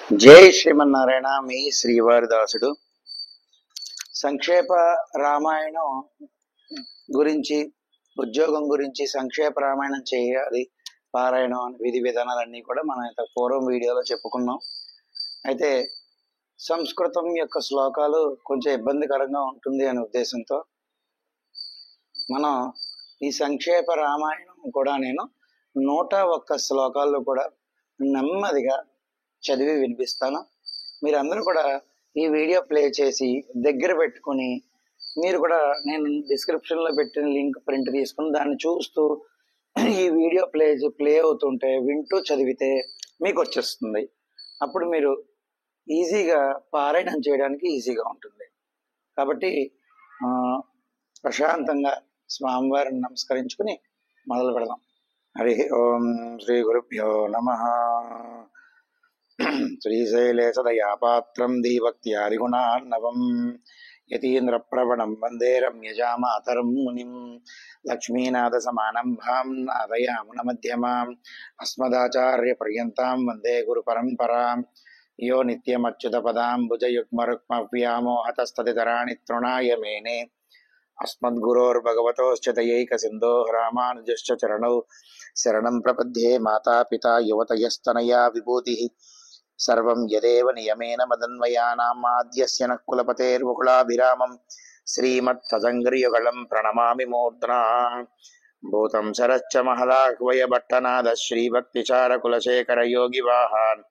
జై శ్రీమన్నారాయణ. మీ శ్రీవారిదాసుడు. సంక్షేప రామాయణం గురించి, ఉద్యోగం గురించి సంక్షేప రామాయణం చేయాలి పారాయణం అని విధి విధానాలన్నీ కూడా మనం ఇంత పూర్వం వీడియోలో చెప్పుకున్నాం. అయితే సంస్కృతం యొక్క శ్లోకాలు కొంచెం ఇబ్బందికరంగా ఉంటుంది అనే ఉద్దేశంతో మనం ఈ సంక్షేప రామాయణం కూడా నేను 101 శ్లోకాల్లో కూడా నెమ్మదిగా చదివి వినిపిస్తాను. మీరందరూ కూడా ఈ వీడియో ప్లే చేసి దగ్గర పెట్టుకుని, మీరు కూడా నేను డిస్క్రిప్షన్లో పెట్టిన లింక్ ప్రింట్ తీసుకుని దాన్ని చూస్తూ ఈ వీడియో ప్లే అవుతుంటే వింటూ చదివితే మీకు వచ్చేస్తుంది. అప్పుడు మీరు ఈజీగా పారాయణం చేయడానికి ఈజీగా ఉంటుంది. కాబట్టి ప్రశాంతంగా స్వామివారిని నమస్కరించుకుని మొదలు పెడదాం. హరి ఓం శ్రీ గురుభ్యో నమః. శ్రీశైలే సదయాపాత్రం దీభక్త్యాదిగుణార్ణవం యతీంద్ర ప్రవణం వందే రమ్యజామాతరం మునిం లక్ష్మీనాథ సమానంభాం నాదయామున మధ్యమాం అస్మదాచార్య పర్యంతాం వందే గురు పరంపరాం యో నిత్యమచ్యుత పదాంబుజయుగ్మరుక్మవ్యామోహతస్తదితరాణి తృణాయ మేనే అస్మద్గురోర్భగవతోశ్చ దయైక సింధో రామానుజశ్చ చరణౌ శరణం ప్రపద్యే. మాతాపితా యువతయస్తనయా విభూతిః సర్వం యదేవ నియమేన మదన్వయానామాద్యస్య నః కులపతేర్ముకులాభిరామం శ్రీమత్తదంగ్రియుగళం ప్రణమామి మూర్ధ్నా. భూతం శరశ్చ మహదాహ్వయ భట్టనాథ శ్రీభక్తిచార కులశేఖర యోగివాహాన్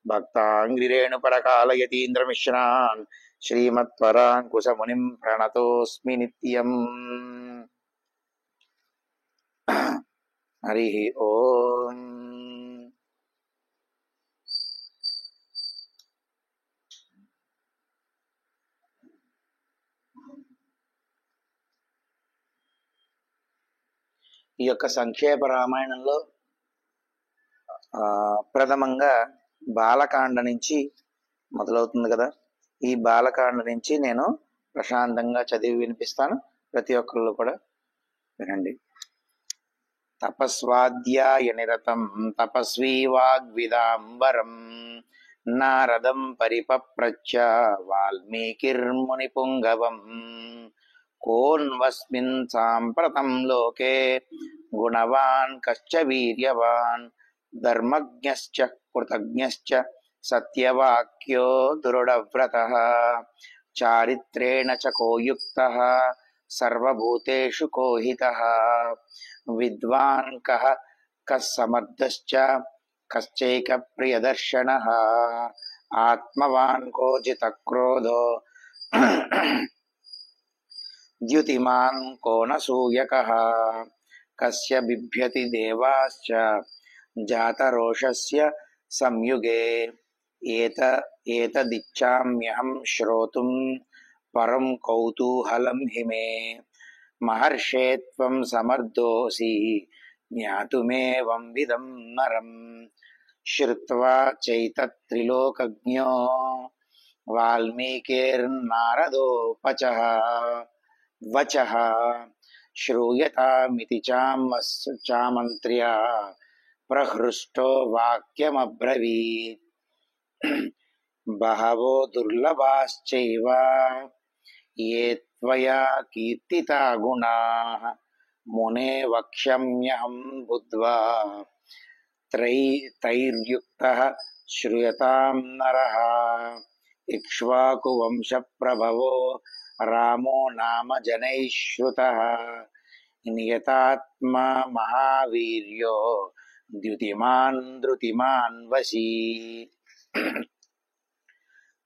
భక్తాంగ్రిరేణుపరకాలయతీంద్రమిశ్రాన్ శ్రీమత్పరాంకుశమునిం ప్రణతోస్మి నిత్యం. హరి ఓం. ఈ యొక్క సంక్షేప రామాయణంలో ప్రథమంగా బాలకాండ నుంచి మొదలవుతుంది కదా. ఈ బాలకాండ నుంచి నేను ప్రశాంతంగా చదివి వినిపిస్తాను. ప్రతి ఒక్కళ్ళు కూడా వినండి. తపస్వాధ్యాయ నిరతం తపస్వీ వాగ్విదాంబరం నారదం పరిపప్రచ్ఛ వాల్మీకిర్ముని పుంగవం కోన్వస్మిన్ సాంప్రతం లోకే గుణవాన్ కశ్చ వీర్యవాన్ ధర్మజ్ఞశ్చ కృతజ్ఞశ్చ సత్యవాక్యో దృఢవ్రతః చారిత్రేణ చ కో యుక్తః సర్వభూతేషు కోహితః విద్వాన్ కః సమర్థశ్చ కశ్చైక ప్రియదర్శనః ఆత్మవాన్ కో జితక్రోధో ద్యుతిమాన్ కో నసూయకః కస్య బిభ్యతి దేవాశ్చ జాతరోషస్య సంయుగే ఏతదిచ్ఛామ్యహం శ్రోతుం పరం కౌతూహలం హిమే మహర్షే త్వం సమర్థోసి జ్ఞాతుమేవం విదం నరం శ్రుత్వా చైతత్త్రిలోకజ్ఞో వాల్మీకిర్నారదోపచః వచః శ్రూయతామితి చామంత్ర్యా ప్రహృష్టో వాక్యమబ్రవీత్ బహవో దుర్లభాశ్చైవ యే త్వయా కీర్తితా గుణాః మునే వక్ష్యామ్యహం బుద్ధ్వా తైర్యుక్తః శ్రూయతాం నరః ఇక్ష్వాకు వంశ ప్రభవో రామో నామ జనైః శ్రుతః నియతాత్మా మహావీర్యో ద్యుతిమాన్ ధృతిమాన్ వశీ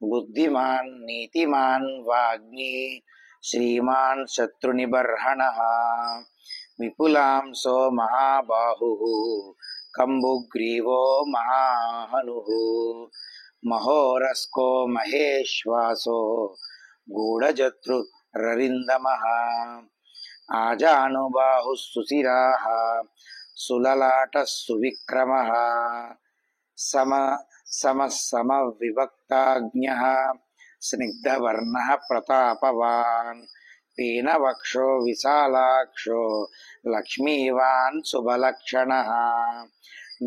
బుద్ధిమాన్ నీతిమాన్ వాగ్మీ శ్రీమాన్ శత్రునిబర్హణః విపులాంసో మహాబాహుః కంబుగ్రీవో మహాహనుః మహోరస్కో మహేశ్వాసో గూఢజతృరరిందమః ఆజానుబాహుః సుశిరాః సులలాటః సువిక్రమః సమవిభక్తాజ్ఞః స్నిగ్ధవర్ణః ప్రతాపవాన్ పీనవక్షో విశాలాక్షో లక్ష్మీవాన్ శుభలక్షణః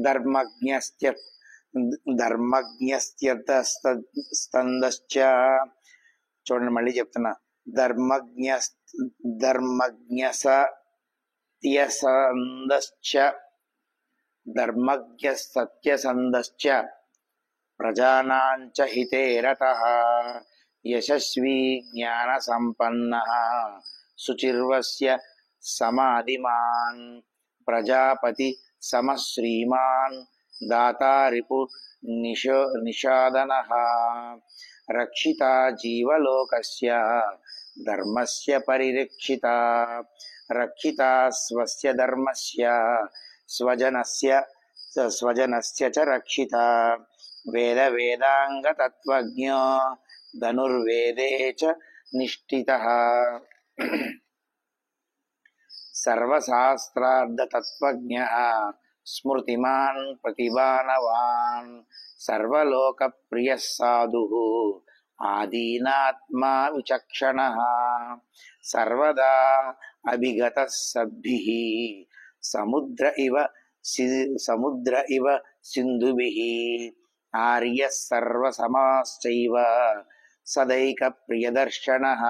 ధర్మజ్ఞశ్చ ధర్మజ్ఞస్త్యర్థస్తందశ్చ. చూడండి మళ్ళీ చెప్తున్నా, ధర్మజ్ఞసత్యసందశ్చ ధర్మజ్ఞసత్యసందశ్చ ప్రజానాంచ హితే రతః యశస్వీ జ్ఞాన సంపన్నః శుచిర్వస్య సమాధిమాన్ ప్రజాపతి సమశ్రీమాన్ దాతా రిపు నిషాదనః రక్షితా జీవలోకస్య ధర్మస్య పరిరక్షితా రక్షితా స్వస్య ధర్మస్య స్వజనస్య చ రక్షితా వేద వేదాంగ తత్వజ్ఞో ధనుర్వేదే చ నిష్ఠితః సర్వశాస్త్రార్థ తత్వజ్ఞః స్మృతిమాన్ ప్రతిభానవాన్ సర్వలోక ప్రియః సాధుః ఆదీనాత్మా విచక్షణః సర్వదా అభిగతః సద్భిః సముద్ర ఇవ సింధుభిః ఆర్యః సర్వసమాశ్చైవ సదైక ప్రియదర్శనః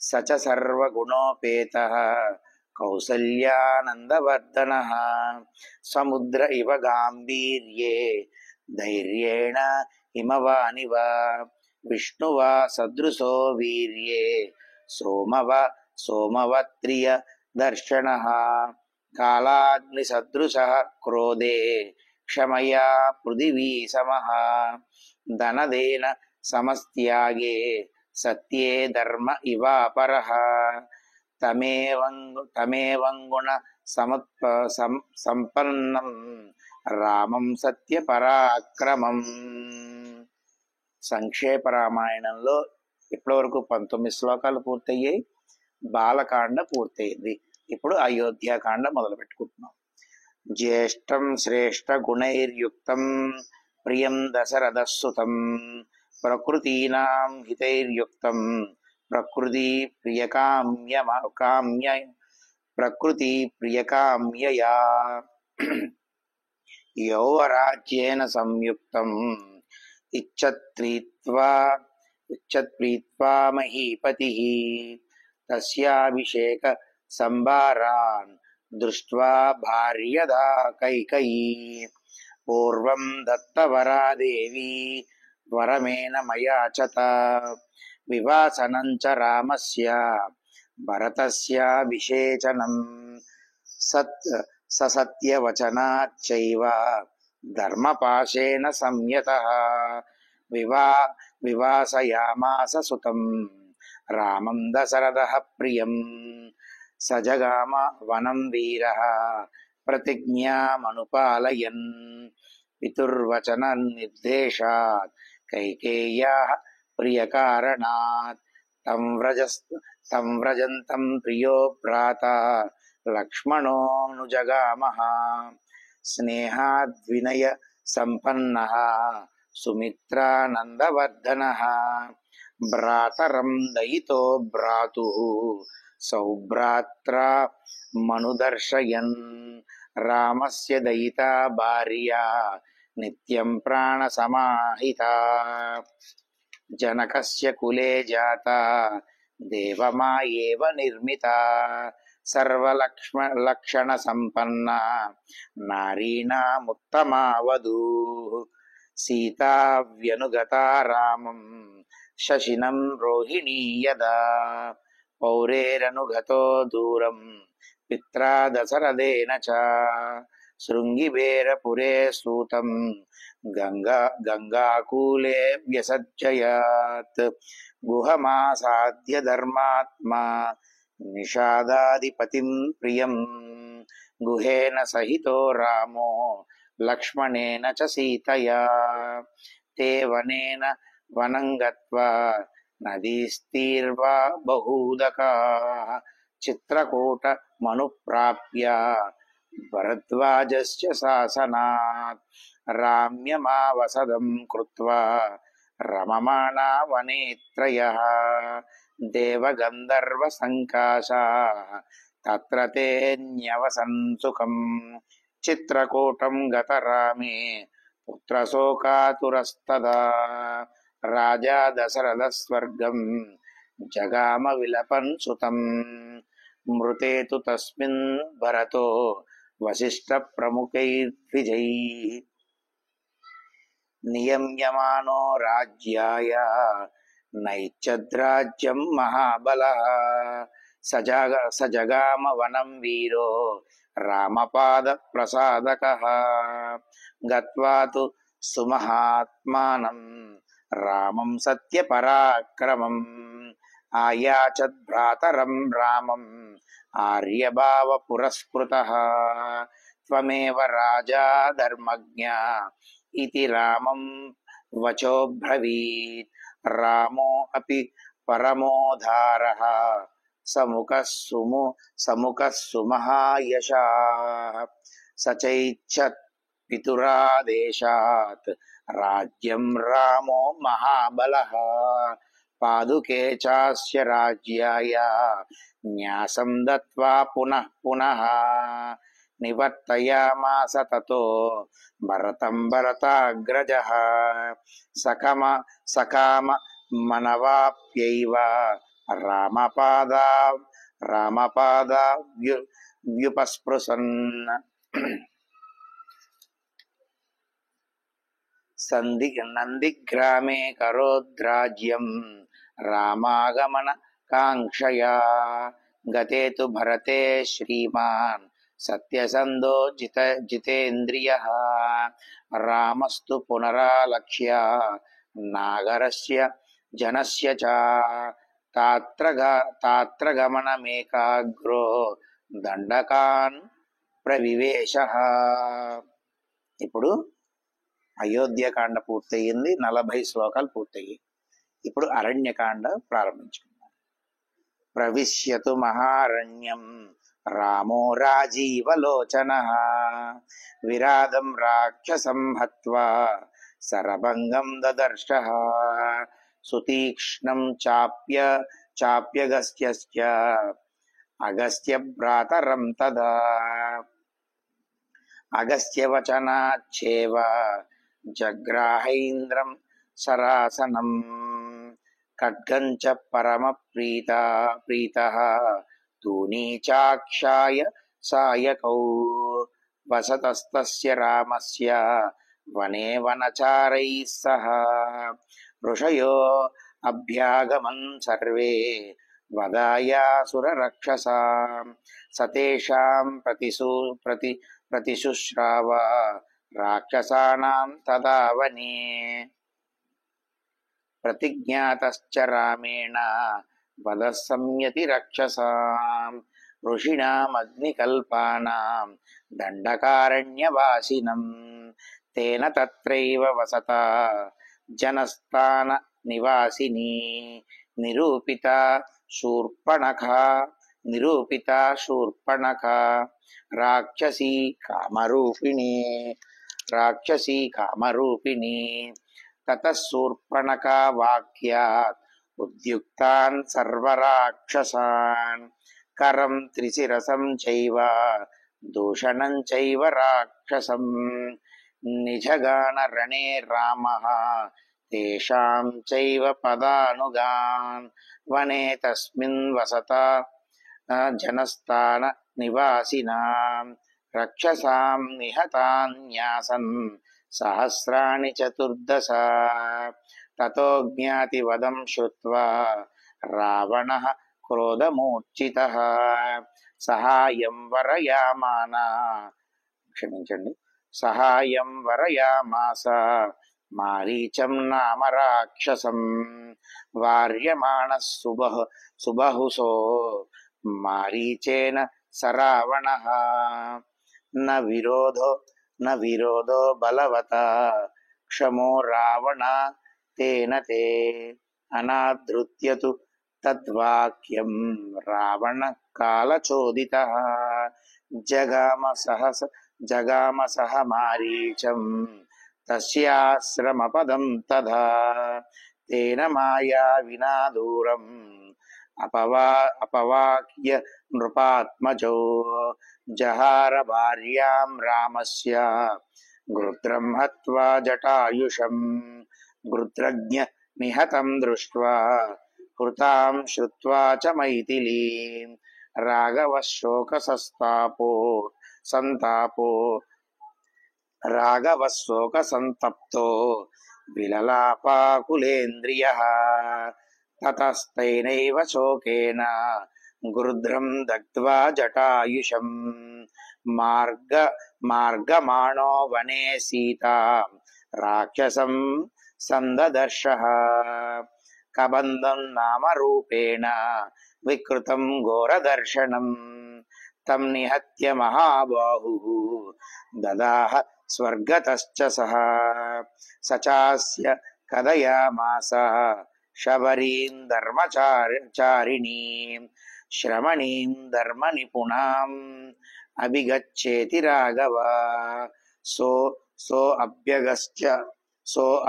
స చ సర్వగుణోపేతః కౌసల్యానందవర్ధనః సముద్ర ఇవ గాంభీర్యే ధైర్యేణ హిమవానివ విష్ణువా సదృశో వీర్యే సోమవత్రియ దర్శనః కాలాగ్ని సదృశః క్రోధే క్షమయా పృథివీ సమః ధనదేన సమస్త్యాగే సత్యే ధర్మ ఇవాపరః తమేవంగుణ సంపన్నం రామం సత్య పరాక్రమం. సంక్షేప రామాయణంలో ఇప్పటివరకు 19 శ్లోకాలు పూర్తయ్యాయి. బాలకాండ పూర్తయింది. ఇప్పుడు అయోధ్యాకాండ మొదలు పెట్టుకుంటున్నాం. జ్యేష్టం శ్రేష్ఠ గుణైర్యుక్తం ప్రియం దశరథసుతం ప్రకృతీనాం హితైర్యుక్తం ప్రకృతి ప్రియకామ్యయా యౌవరాజ్యేన సంయుక్తం ఇచ్చత్ప్రీత్వా మహీపతిః తస్యాభిషేక సంభారాన్ దృష్ట్వా భార్యదా కైకయీ పూర్వం దత్తవరా దేవీ వరమేన మయాచత వివాసనం చ రామస్య భరతస్యాభిషేచనం సత్యవచనాచ్చైవ ధర్మపాశేన సంయతః వివాసయామాస సుతం రామం దశరథః ప్రియం సజగామ వనం వీరః ప్రతిజ్ఞామనుపాలయన్ పితుర్వచన నిర్దేశాత్ కైకేయ్యాః ప్రియకారణాత్ తం వ్రజంతం ప్రియో భ్రాతా లక్ష్మణోనుజగామః స్నేహాద్వినయ సంపన్నః సుమిత్రానందవర్ధనః భ్రాతరం దయితో భ్రాతుః సౌభ్రాత్రా మనుదర్శయన్ రామస్య దయితా భార్య నిత్యం ప్రాణ సమాహితా జనకస్య కులే జాతా దేవమాయేవ నిర్మితా సర్వలక్షణ సంపన్న నారీణాముత్తమా వధూః సీతా వ్యనుగతా రామం శశినం రోహిణీ యదా పౌరేరనుగతో దూరం పిత్రా దశరథేన చ శృంగిబేరపురే సూతం గంగాకూలే వ్యసజ్జయాత్ గుహమాసాద్య ధర్మాత్మా నిషాదాధిపతిం ప్రియం గుహేన సహితో రామో లక్ష్మణేన చ సీతయా తే వనేన వనం గత్వా నదీస్తీర్వా బహూదకాః చిత్రకూటమనుప్రాప్య భరద్వాజస్య శాసనాత్ రామ్యమావసదం కృత్వా రమమాణా వనేత్రయః దేవగంధర్వ సంకాశాః తత్ర తేన్యవసన్ సుఖం చిత్రకూటం గత రామే पुत्रशोकातुरस्तदा राजा दशरथः स्वर्गं जगाम विलपन् सुतं मृते तु तस्मिन् भरतो वसिष्ठप्रमुखैर्द्विजैः नियम्यमानो राज्याय नैच्छद्राज्यं महाबलः स जगाम वनं वीरो रामपादप्रसादकः गत्वा तु सुमहात्मानं रामं सत्यपराक्रमम् आयाचद् भ्रातरं रामम् आर्यभावपुरस्कृतः त्वमेव राजा धर्मज्ञ इति रामं वचोब्रवीत् रामो अपि परमोदारः समुखः सुमहायशाः स चैच्छत् पितुरादेशात् राज्यं रामो महाबलः पादुके चास्य राज्याय न्यासं दत्त्वा पुनः पुनः निवर्तयामास ततो भरतं भरताग्रजः सकाम मनवाप्यैव रामपादाव्युपस्पृशन् नन्दिग्रामे करोद्राज्यं रामागमन काङ्क्षया गते तु भरते श्रीमान् सत्यसन्धो जितेन्द्रियः रामस्तु पुनरालक्ष्य नागरस्य जनस्य च तात्र गमनमेकाग्रो దండకాన్ ప్రవివేశః. ఇప్పుడు అయోధ్యకాండ పూర్తయింది, 40 శ్లోకాలు పూర్తయ్యాయి. ఇప్పుడు అరణ్యకాండ ప్రారంభించుకుందాం. ప్రవిశ్యతు మహారణ్యం రామో రాజీవలోచనః విరాదం రాక్షసం హత్వా శరభంగం దదర్శః సుతీక్ష్ణం చాప్యగస్త్యస్య అగస్త్య భ్రాతరం తదా అగస్త్యవచనాచ్చేవ జగ్రాహైంద్రం సరాసనం ఖడ్గం చ పరమ ప్రీతః తూణీచాక్షాయ సాయకౌ వసతస్తస్య రామస్య వనే వనచారైః సహ ఋషయో అభ్యాగమన్ సర్వే వదాయాసురరక్షసాం సతేషాం ప్రతిశుశ్రావ రాక్షసానాం తదా వనే ప్రతిజ్ఞాతశ్చ రామేణ వదః సంయతి రక్షసాం ఋషీణామగ్నికల్పానాం దండకారణ్యవాసినం తేన తత్రైవ వసతా జనస్థాన నివాసిని నిరూపితా శూర్పణఖ రాక్షసీ కామరూపిణి తతః శూర్పణఖా వాక్యాత్ ఉద్యుక్తాన్ సర్వరాక్షసాన్ కరం త్రిశిరసం చైవ దూషణం చైవ రాక్షసం నిజగాన రణే రామః తేషాం చైవ పదానుగాన్ వనే తస్మిన్ వసతా జనస్థాన నివాసినాం రక్షసాం నిహతాన్యాసన్ సహస్రాణి చతుర్దశ తతో జ్ఞాతివదం శ్రుత్వా రావణః క్రోధమూర్ఛితః సహాయం వరయామాస మారీచం నామ రాక్షసం వార్యమాణః సుబహుశో మారీచేన సరావణః న విరోధో బలవత క్షమో రావణ తేన తే అనాదృత్యతు తద్వాక్యం రావణ కాలచోదితః జగామ సహ మారీచం తస్యాశ్రమపదం తథా తేన మాయా వినా దూరం అపవాక్య నృపాత్మజో జహార భార్యాం రామస్య गृत्रं हत्वा जटायुषं गृत्रज्ञ निहतं दृष्ट्वा हृतां श्रुत्वा च मैथिलीं राघवः शोकसन्तापो राघवः शोकसन्तप्तो विललापाकुलेन्द्रियः ततस्तैनैव शोकेन गृध्रं दग्ध्वा जटायुषं मार्गमाणो वने सीतां राक्षसं सन्ददर्शः कबन्धं नाम रूपेण विकृतं घोरदर्शनं तं निहत्य महाबाहुः ददाह स्वर्गतश्च सः स चास्य कथयामास शबरीं धर्मचारिणीं श्रमणीं धर्मनिपुणाम् अभिगच्छेति राघव सोऽभ्यगच्छ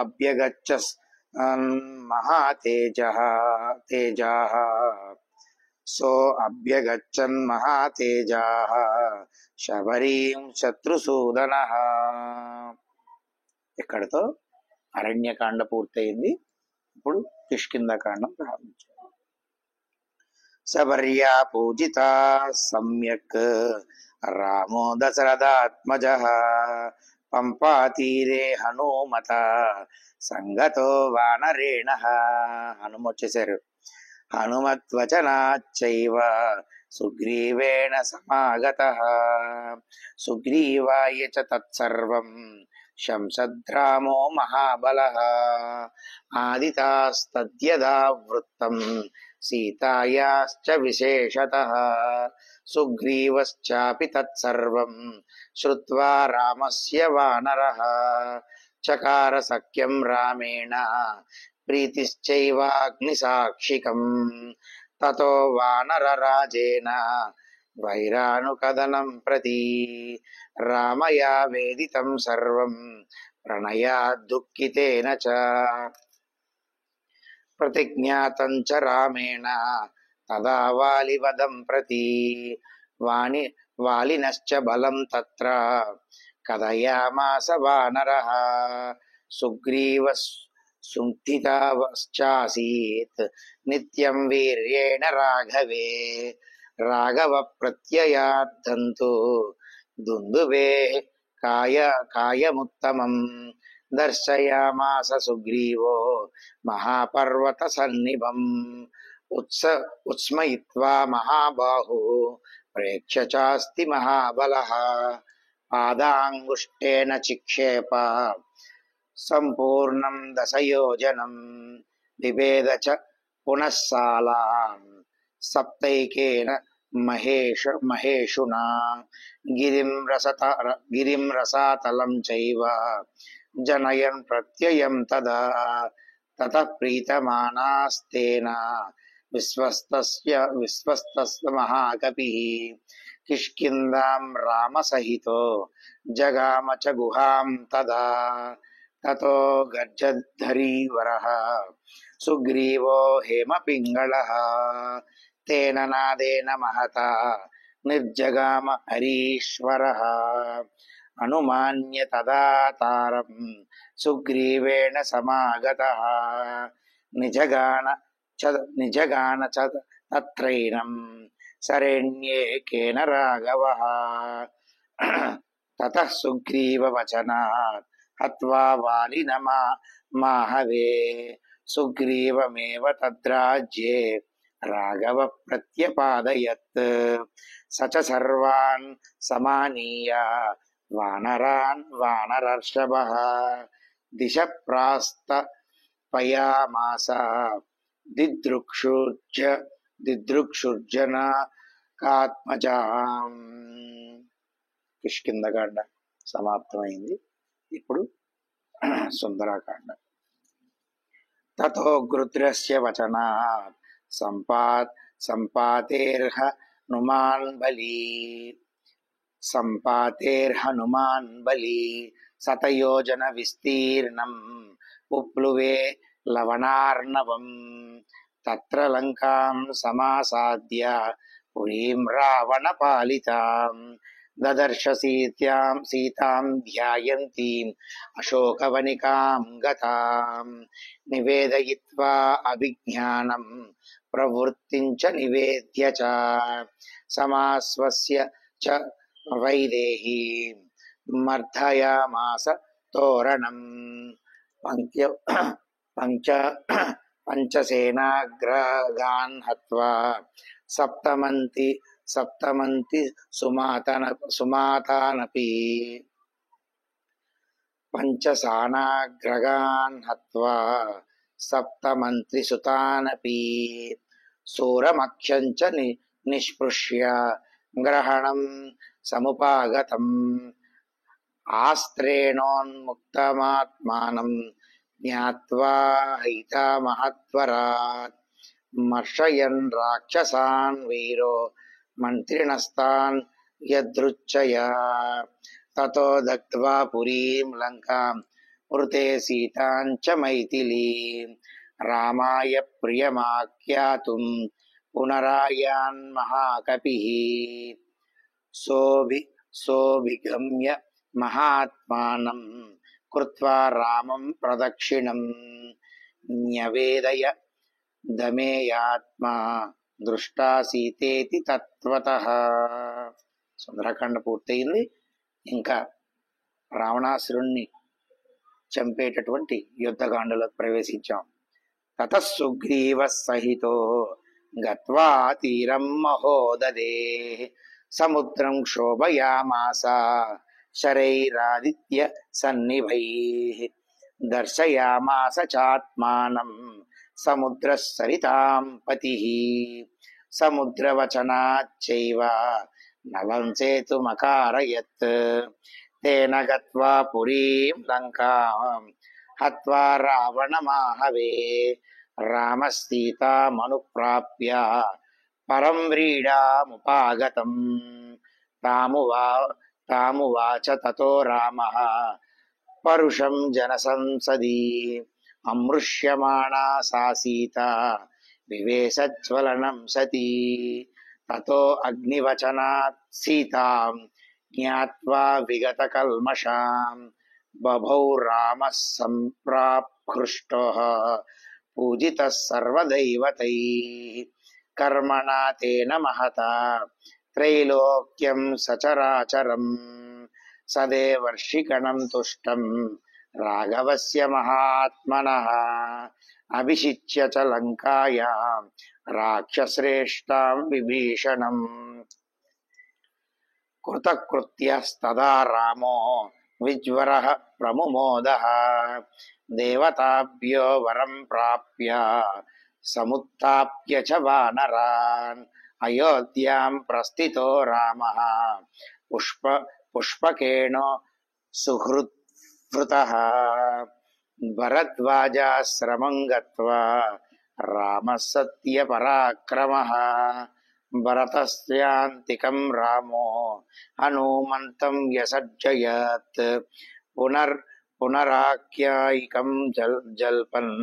अभ्यगच्छन् महातेजाः శబరీం శత్రుసూదన. ఇక్కడతో అరణ్యకాండ పూర్తయింది. ఇప్పుడు కిష్కింధకాండం ప్రారంభించారు. శబర్యా పూజిత సమ్యక్ రామో దశరథాత్మజః పంపాతీరే హనుమత సంగతో వానరేణః. హనుమ వచ్చేసారు. హనుమద్వచనాచ్చైవ సుగ్రీవేణ సమాగతః సుగ్రీవాయ చ తత్సర్వం శంసద్రామో మహాబలః ఆదితాస్తద్యదా వృత్తం సీతాయాశ్చ విశేషతః సుగ్రీవశ్చాపి తత్సర్వం శ్రుత్వా రామస్య వానరః చకార సఖ్యం రామేణ ప్రీతిశ్చైవాగ్నిసాక్షికం తతో వానరరాజేన వైరానుకదనం ప్రతి రామయా వేదితం సర్వం ప్రణయాద్దుఃఖితేన చ ప్రతిజ్ఞాతం చ రామేణ తదా వాలివదం ప్రతి వాలినశ్చ బలం తత్ర కథయామాస వానరః సుగ్రీవ సుంఠితావశ్చాసీత్ నిత్యం వీర్యేణ రాఘవే రాఘవ ప్రత్యయార్థంతు దుందుభే కాయముత్తమం దర్శయామాస సుగ్రీవో మహాపర్వత సన్నిభం ఉత్స్మయిత్వా మహాబాహు ప్రేక్ష్య చాస్తి మహాబలః పాదాంగుష్టేన చిక్షేప సంపూర్ణం దశయోజనం బిభేద చ పునఃసాలాన్ సప్తైకేన మహేషునా గిరిం రసాతలం చైవ జనయన్ ప్రత్యయం తదా తతః ప్రీతమానాస్తేన విశ్వస్తస్య మహాకపిః కిష్కింధాం రామసహితో జగామ చ గుహాం తదా తతో గర్జద్ధరీవరః సుగ్రీవో హేమపింగళః తేన నాదేన మహతా నిర్జగామ హరీశ్వరః అనుమాన్య తదా తారం సుగ్రీవేణ సమాగతః నిజగాన చ తత్రైనం శరణ్యేకేన రాఘవః తతః సుగ్రీవ వచనాత్ హత్వా వాలినమాహవే సుగ్రీవమేవ తద్రాజ్యే రాఘవ ప్రత్యపాదయత్ స చ సర్వాన్ సమానీయ వానరర్షభః దిశ ప్రాస్తపయామాస దిదృక్షుర్జనకాత్మజాం. కిష్కింధకాండ సమాప్తమైంది. ఇప్పుడు సుందరాకాండ. తతో గృత్రస్య వచనాత్ సంపాతేర్హనుమాన్ బలి శతయోజన విస్తీర్ణం ఉప్లువే లవణార్ణవం తత్ర లంకాం సమాసాద్య పురీం రావణ పాలితాం దదర్శ సీతాం ధ్యాయంతీం అశోకవనికాం గతాం నివేదయిత్వా అభిజ్ఞానం ప్రవృత్తిం చ నివేద్య చ సమాస్వస్య చ వైదేహీ మర్ధయామాస తోరణం పంచసేనాగ్రగాన్ హత్వా సప్తమంతి సుమాతానపి పంచసానాగ్రగాన్ హత్వా సప్తమంత్రి సుతానపి శూరమఖ్యం చ నిష్పృశ్య గ్రహణం సముపాగతం ఆస్త్రేణోన్ముక్తమాత్మానం జ్ఞాత్వా హైతామహత్వరాత్ మర్షయన్ రాక్షసాన్ వీరో మంత్రిణస్తాన్ యదృచ్ఛయా తతో దగ్ధ్వా పురీం లంకాం మృతే సీతాం చ మైథిలీం రామాయ ప్రియమాఖ్యాతుం పునరాయాన్ మహాకపిః సోభిగమ్య మహాత్మానం కృత్వా రామం ప్రదక్షిణం న్యవేదయ దమేయాత్మా దృష్టా సీతేతి తత్వతః. సుందరకాండ పూర్తయింది. ఇంకా రావణాసురుణ్ణి చంపేటటువంటి యుద్ధకాండలోకి ప్రవేశించాం. తతః సుగ్రీవః సహితో గత్వా తీరం మహోదదే సముద్రం క్షోభయామాస శరైరాదిత్య సన్నిభైః దర్శయామాస చాత్మానం సముద్రః సరితాం పతిః సముద్రవచనాచ్చైవ నలం సేతుమకారయత్ తేన గత్వా పురీం లంకాం హత్వా రావణమాహవే రామసీతామనుప్రాప్య పరం వ్రీడాముపాగతం తామువాచ తతో రామః పరుషం జనసంసది అమృష్యమాణా సా సీత వివేశజ్వలనం సతీ తతో అగ్నివచనాత్ సీతాం జ్ఞాత్వా విగత కల్మషాం బభౌ రామః సంప్రాప్హృష్టః పూజితః సర్వదైవతైః కర్మణా తేన మహతా త్రైలోక్యం సచరాచరం సదేవర్షికణం తుష్టం రాఘవస్య మహాత్మనః అభిషిచ్య చ లంకాయాం రాక్షశ్రేష్టాం విభీషణం కృతకృత్యస్తదా రామో విజ్వరః ప్రముమోదః దేవతాభ్యో వరం ప్రాప్య సముత్థాప్య చ వానరాన్ అయోధ్యాం ప్రస్థితో రామః పుష్పకేణో సుహృద్భృతః భరద్వాజాశ్రమం గత్వా రామः సత్యపరాక్రమः భరతస్యాంతికం రామో హనుమంతం వ్యసర్జయత్ పునరాఖ్యాయికం జల్పన్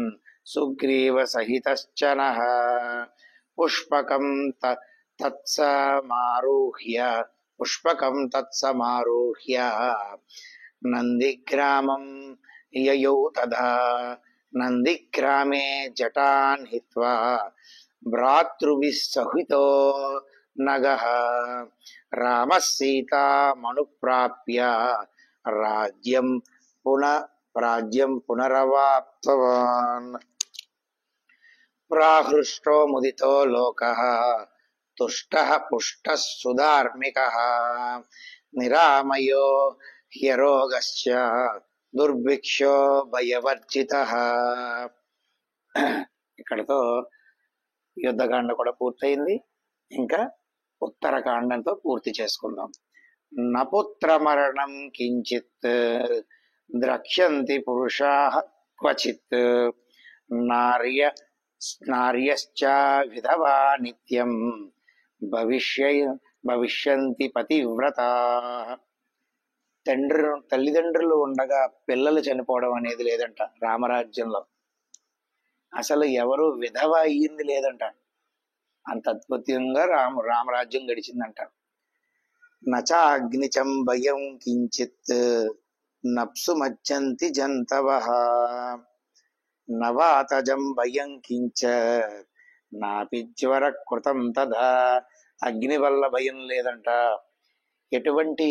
సుగ్రీవ సహితశ్చనః పుష్పకం తత్సమారూహ్య నందిగ్రామం యయౌ తదా నందిగ్రామే జటాన్ హిత్వా భ్రాతృభిః సహితో నగః రామः సీతామనుప్రాప్య రాజ్యం పునరవాప్తవాన్ ప్రాహృష్టో ముదితో లోకః తుష్టః పుష్టః సుధార్మికః నిరామయో హ్యరోగశ్చ దుర్భిక్షో భయవర్జితః. ఇక్కడతో యుద్ధకాండ కూడా పూర్తయింది. ఇంకా ఉత్తరకాండంతో పూర్తి చేసుకుందాం. నపుత్రమరణం కించిత్ ద్రక్ష్యంతి పురుషాః క్వచిత్ నార్యశ్చ విధవా నిత్యం భవిష్యంతి పతివ్రతాః. తల్లిదండ్రులు ఉండగా పిల్లలు చనిపోవడం అనేది లేదంట రామరాజ్యంలో. అసలు ఎవరు విధవ అయ్యింది లేదంట. అంత అద్భుతంగా రామరాజ్యం గడిచిందంట. నచాగ్నిచం భయం కించిత్ నప్సు మజ్జంతి జంతవః నవాతజం భయం కించ నాపి జ్వర కృతం తదా. అగ్ని వల్ల భయం లేదంట, ఎటువంటి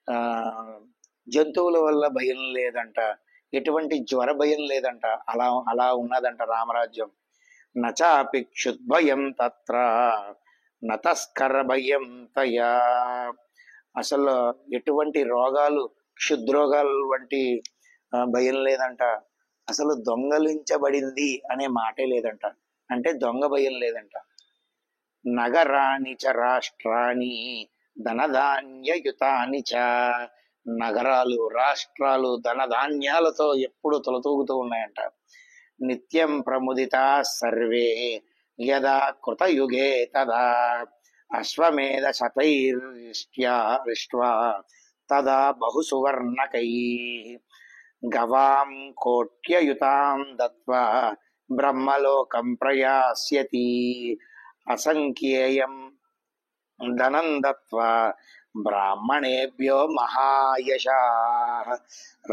ఆ జంతువుల వల్ల భయం లేదంట, ఎటువంటి జ్వర భయం లేదంట. అలా అలా ఉన్నదంట రామరాజ్యం. నచాపి క్షుద్భయం తత్ర నతస్కర భయం తయా. అసలు ఎటువంటి రోగాలు, క్షుద్రోగాలు వంటి భయం లేదంట. అసలు దొంగలించబడింది అనే మాటే లేదంట, అంటే దొంగ భయం లేదంట. నగరాని చ రాష్ట్రాని ధనధాన్యయుతాని చ. నగరాలు, రాష్ట్రాలు ధనధాన్యాలతో ఎప్పుడు తొలతూగుతూ ఉన్నాయంట. నిత్యం ప్రముదితా సర్వే యదా కృతయుగే తదా అశ్వమేధ శతైరిష్ట్యా తదా బహుసువర్ణకై గవాం కోట్యయుతాం దత్వా బ్రహ్మలోకం ప్రయాస్యతి అసంఖ్యేయం ధనం దత్వా బ్రాహ్మణేభ్యో మహాయశాః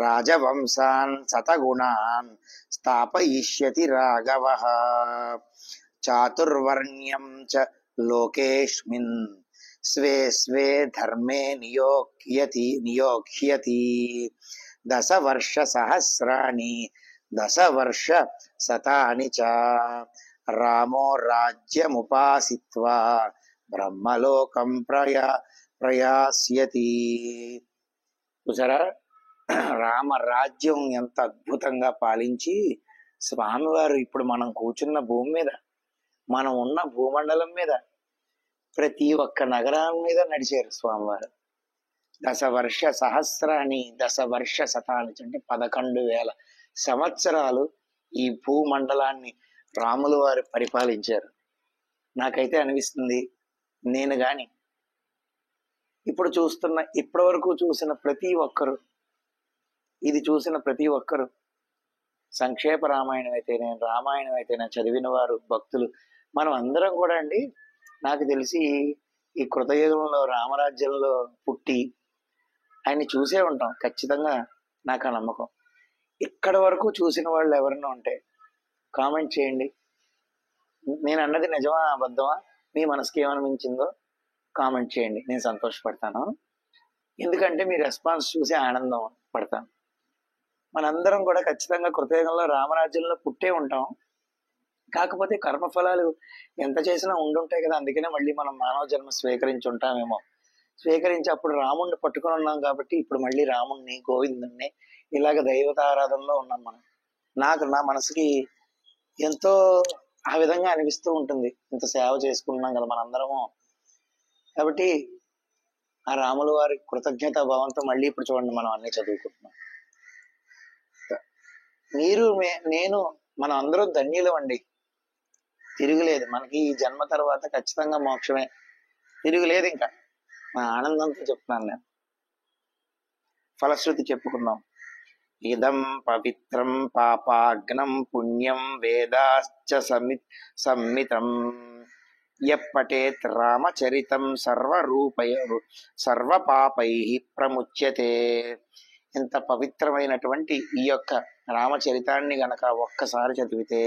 రాజవంశాన్ శతగుణాన్ స్థాపయిష్యతి రాఘవః చాతుర్వర్ణ్యం చ లోకేస్మిన్ స్వే స్వే ధర్మే నియోక్ష్యతి దశవర్ష సహస్రాణి దశవర్ష శతాని చ రామో రాజ్యముపాసిత్వా బ్రహ్మలోకం ప్రయాస్యతి. చూసారా, రామరాజ్యం ఎంత అద్భుతంగా పాలించి స్వామివారు ఇప్పుడు మనం కూర్చున్న భూమి మీద, మనం ఉన్న భూమండలం మీద, ప్రతి ఒక్క నగరం మీద నడిచారు స్వామివారు. దశవర్ష సహస్రాన్ని దశవర్ష శతాన్ని అంటే 11,000 సంవత్సరాలు ఈ భూమండలాన్ని రాములు వారు పరిపాలించారు. నాకైతే అనిపిస్తుంది, నేను గాని ఇప్పుడు చూస్తున్న, ఇప్పటి వరకు చూసిన ప్రతి ఒక్కరు, ఇది చూసిన ప్రతి ఒక్కరు, సంక్షేప రామాయణం అయితేనే, రామాయణం అయితేనే చదివిన వారు, భక్తులు, మనం అందరం కూడా అండి, నాకు తెలిసి ఈ కృతయుగంలో రామరాజ్యంలో పుట్టి ఆయన్ని చూసే ఉంటాం ఖచ్చితంగా. నాకు ఆ నమ్మకం. ఇక్కడి వరకు చూసిన వాళ్ళు ఎవరైనా ఉంటే కామెంట్ చేయండి. నేను అన్నది నిజమా అబద్ధమా, మీ మనసుకి ఏమనిపించిందో కామెంట్ చేయండి, నేను సంతోషపడతాను. ఎందుకంటే మీ రెస్పాన్స్ చూసి ఆనందం పడతాను. మనందరం కూడా ఖచ్చితంగా కృతయుగంలో రామరాజ్యంలో పుట్టే ఉంటాం. కాకపోతే కర్మఫలాలు ఎంత చేసినా ఉండుంటాయి కదా, అందుకనే మళ్ళీ మనం మానవ జన్మ స్వీకరించి ఉంటామేమో. స్వీకరించి అప్పుడు రాముణ్ణి పట్టుకొని ఉన్నాం కాబట్టి ఇప్పుడు మళ్ళీ రాముణ్ణి, గోవిందుణ్ణి ఇలాగ దైవతారాధనలో ఉన్నాం మనం. నా మనసుకి ఎంతో ఆ విధంగా అనిపిస్తూ ఉంటుంది. ఇంత సేవ చేసుకుంటున్నాం కదా మనందరము. కాబట్టి ఆ రాముల వారి కృతజ్ఞతా భావంతో మళ్ళీ ఇప్పుడు చూడండి మనం అన్ని చదువుకుంటున్నాం. మీరు నేను మనం అందరూ ధన్యులు అండి, తిరుగులేదు. మనకి ఈ జన్మ తర్వాత ఖచ్చితంగా మోక్షమే, తిరుగులేదు. ఇంకా మా ఆనందంతో చెప్తున్నాను నేను. ఫలశ్రుతి చెప్పుకుందాం. ఇదం పవిత్రం పాపాగ్నం పుణ్యం వేదాశ్చ సంమితం యప్పటేత్ రామచరితం సర్వపాపై ప్రముచ్యతే. ఇంత పవిత్రమైనటువంటి ఈ యొక్క రామచరితాన్ని గనక ఒక్కసారి చదివితే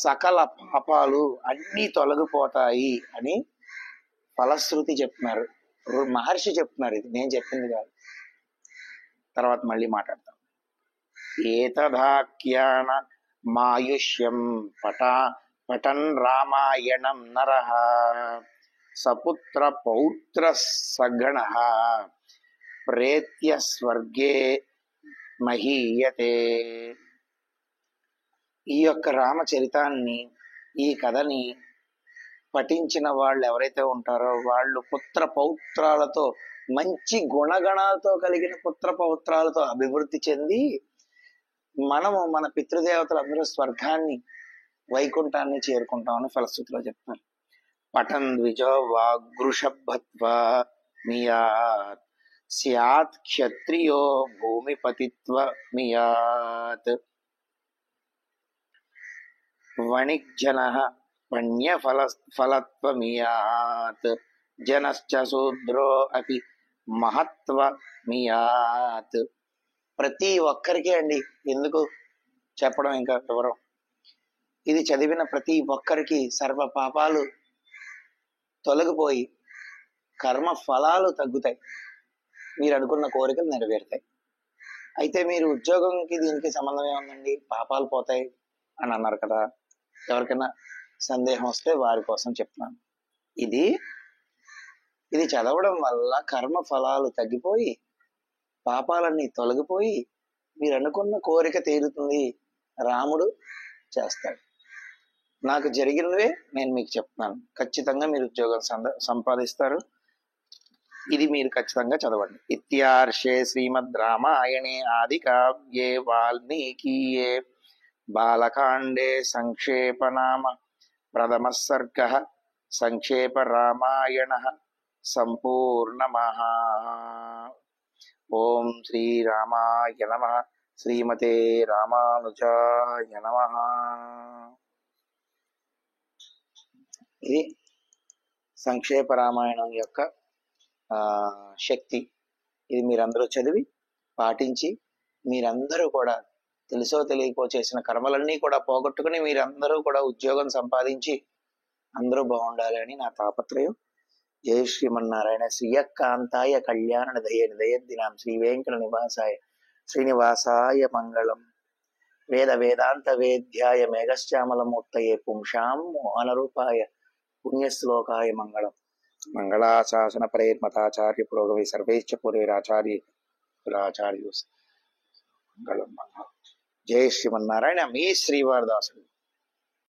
సకల పాపాలు అన్నీ తొలగిపోతాయి అని ఫలశ్రుతి చెప్తున్నారు, మహర్షి చెప్తున్నారు. ఇది నేను చెప్పింది కాదు. తర్వాత మళ్ళీ మాట్లాడతాం. ఏతదాఖ్యాన మాయుష్యం పఠన్ రామాయణం నరః సపుత్ర పౌత్ర సగణ ప్రేత్య స్వర్గే మహీయతే. ఈ యొక్క రామచరితాన్ని, ఈ కథని పఠించిన వాళ్ళు ఎవరైతే ఉంటారో వాళ్ళు పుత్ర పౌత్రాలతో, మంచి గుణగణాలతో కలిగిన పుత్ర పౌత్రాలతో అభివృద్ధి చెంది మనము మన పితృదేవతలందరూ స్వర్గాన్ని, వైకుంఠాన్ని చేరుకుంటామని ఫలశ్రుతిలో చెప్తారు. పఠన్ ద్విజో వాగృషభత్వా మియాత్ స్యాత్ క్షత్రియో భూమిపతిత్వ మియాత్ వణిజ్జనః పణ్య ఫలత్వమియాత్ జనశ్చ శూద్రో అపి మహత్వమియాత్. ప్రతి ఒక్కరికి అండి, ఎందుకు చెప్పడం ఇంకా వివరం, ఇది చదివిన ప్రతి ఒక్కరికి సర్వ పాపాలు తొలగిపోయి కర్మ ఫలాలు తగ్గుతాయి, మీరు అనుకున్న కోరికలు నెరవేరుతాయి. అయితే మీరు ఉద్యోగంకి దీనికి సంబంధం ఏముందండి, పాపాలు పోతాయి అని అన్నారు కదా. ఎవరికైనా సందేహం వస్తే వారి కోసం చెప్తున్నాను. ఇది చదవడం వల్ల కర్మ ఫలాలు తగ్గిపోయి పాపాలన్నీ తొలగిపోయి మీరు అనుకున్న కోరిక తీరుతుంది, రాముడు చేస్తాడు. నాకు జరిగినవే నేను మీకు చెప్తున్నాను. ఖచ్చితంగా మీరు ఉద్యోగం సంపాదిస్తారు. ఇది మీరు ఖచ్చితంగా చదవండి. ఇత్యార్షే శ్రీమద్ రామాయణే ఆది కావ్యే వాల్మీకియే బాలకాండే సంక్షేపనామ ప్రథమ సర్గ సంక్షేప రామాయణ సంపూర్ణమః. ఓం శ్రీరామాయ నమః. శ్రీమతే రామానుజాయ నమః. ఇది సంక్షేప రామాయణం యొక్క శక్తి. ఇది మీరందరూ చదివి పాటించి మీరందరూ కూడా తెలుసో తెలియకో చేసిన కర్మలన్నీ కూడా పోగొట్టుకుని మీరందరూ కూడా ఉద్యోగం సంపాదించి అందరూ బాగుండాలి అని నా తాపత్రయం. జై శ్రీమన్నారాయణ. శ్రీయకాంతాయ కళ్యాణ నిదయద్దినాం శ్రీ వెంకట నివాసాయ శ్రీనివాసాయ మంగళం. వేద వేదాంత వేద్యాయ మేఘశ్యామలమూర్తయే పుంషాం మోహనరూపాయ పుణ్యశ్లోకాయ మంగళం. మంగళాశాసన పరేర్మతాచార్య పురోగమి సర్వేశ్చ పూర్వైరాచార్య మంగళం. జై శ్రీమన్నారాయణ. మీ శ్రీవారదాసుడు.